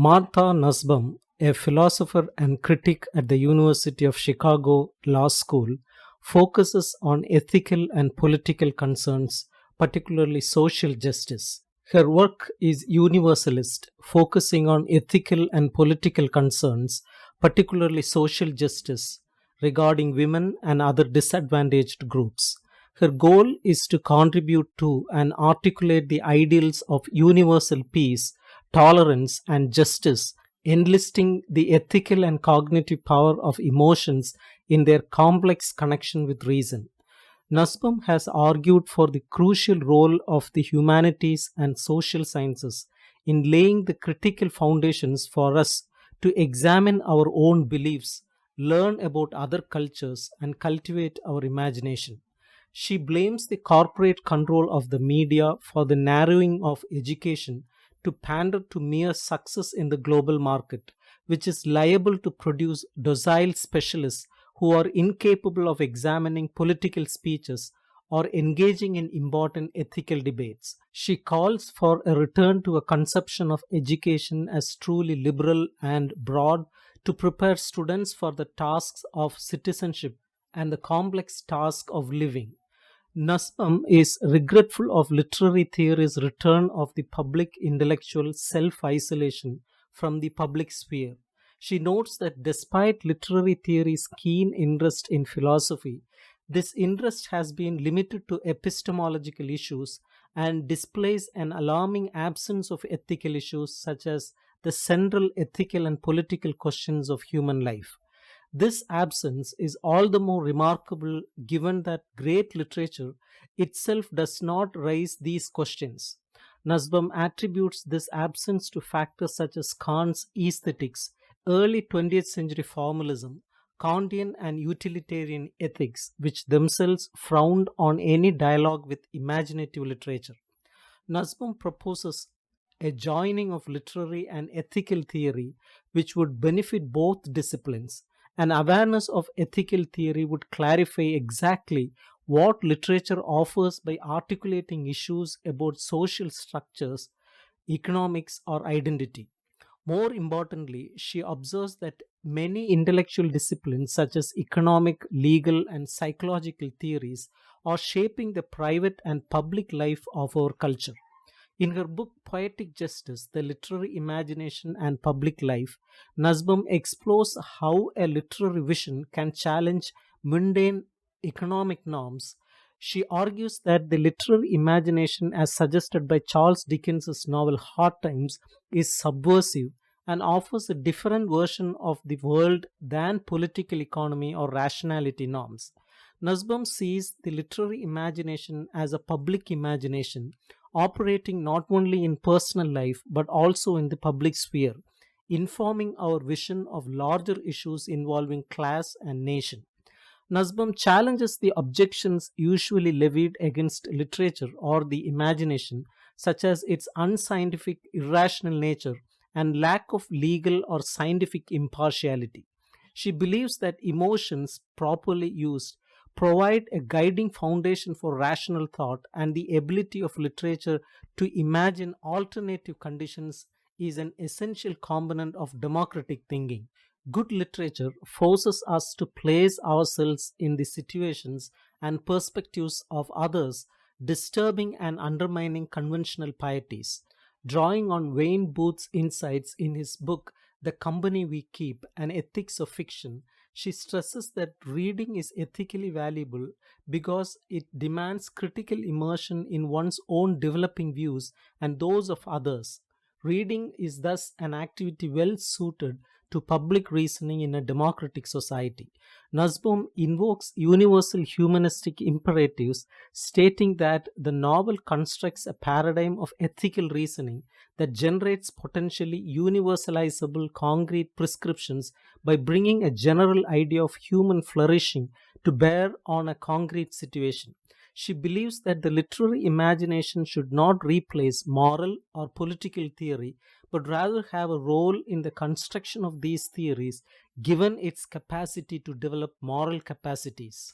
Martha Nussbaum, a philosopher and critic at the University of Chicago Law School, focuses on ethical and political concerns, particularly social justice. Her work is universalist, focusing on ethical and political concerns, particularly social justice, regarding women and other disadvantaged groups. Her goal is to contribute to and articulate the ideals of universal peace, tolerance, and justice, enlisting the ethical and cognitive power of emotions in their complex connection with reason. Nussbaum has argued for the crucial role of the humanities and social sciences in laying the critical foundations for us to examine our own beliefs, learn about other cultures, and cultivate our imagination. She blames the corporate control of the media for the narrowing of education to pander to mere success in the global market, which is liable to produce docile specialists who are incapable of examining political speeches or engaging in important ethical debates. She calls for a return to a conception of education as truly liberal and broad to prepare students for the tasks of citizenship and the complex task of living. Nussbaum is regretful of literary theory's return of the public intellectual self isolation from the public sphere. She notes that despite literary theory's keen interest in philosophy, this interest has been limited to epistemological issues and displays an alarming absence of ethical issues such as the central ethical and political questions of human life. This absence is all the more remarkable given that great literature itself does not raise these questions. Nussbaum attributes this absence to factors such as Kant's aesthetics, early 20th century formalism, Kantian and utilitarian ethics, which themselves frowned on any dialogue with imaginative literature. Nussbaum proposes a joining of literary and ethical theory which would benefit both disciplines. An awareness of ethical theory would clarify exactly what literature offers by articulating issues about social structures, economics, or identity. More importantly, she observes that many intellectual disciplines such as economic, legal, and psychological theories are shaping the private and public life of our culture. In her book Poetic Justice, The Literary Imagination and Public Life, Nussbaum explores how a literary vision can challenge mundane economic norms. She argues that the literary imagination, as suggested by Charles Dickens's novel Hard Times, is subversive and offers a different version of the world than political economy or rationality norms. Nussbaum sees the literary imagination as a public imagination operating not only in personal life but also in the public sphere, informing our vision of larger issues involving class and nation. Nussbaum challenges the objections usually levied against literature or the imagination, such as its unscientific, irrational nature and lack of legal or scientific impartiality. She believes that emotions, properly used, provide a guiding foundation for rational thought, and the ability of literature to imagine alternative conditions is an essential component of democratic thinking. Good literature forces us to place ourselves in the situations and perspectives of others, disturbing and undermining conventional pieties. Drawing on Wayne Booth's insights in his book The Company We Keep, An Ethics of Fiction, she stresses that reading is ethically valuable because it demands critical immersion in one's own developing views and those of others. Reading is thus an activity well suited to public reasoning in a democratic society. Nussbaum invokes universal humanistic imperatives, stating that the novel constructs a paradigm of ethical reasoning that generates potentially universalizable concrete prescriptions by bringing a general idea of human flourishing to bear on a concrete situation. She believes that the literary imagination should not replace moral or political theory, but rather have a role in the construction of these theories, given its capacity to develop moral capacities.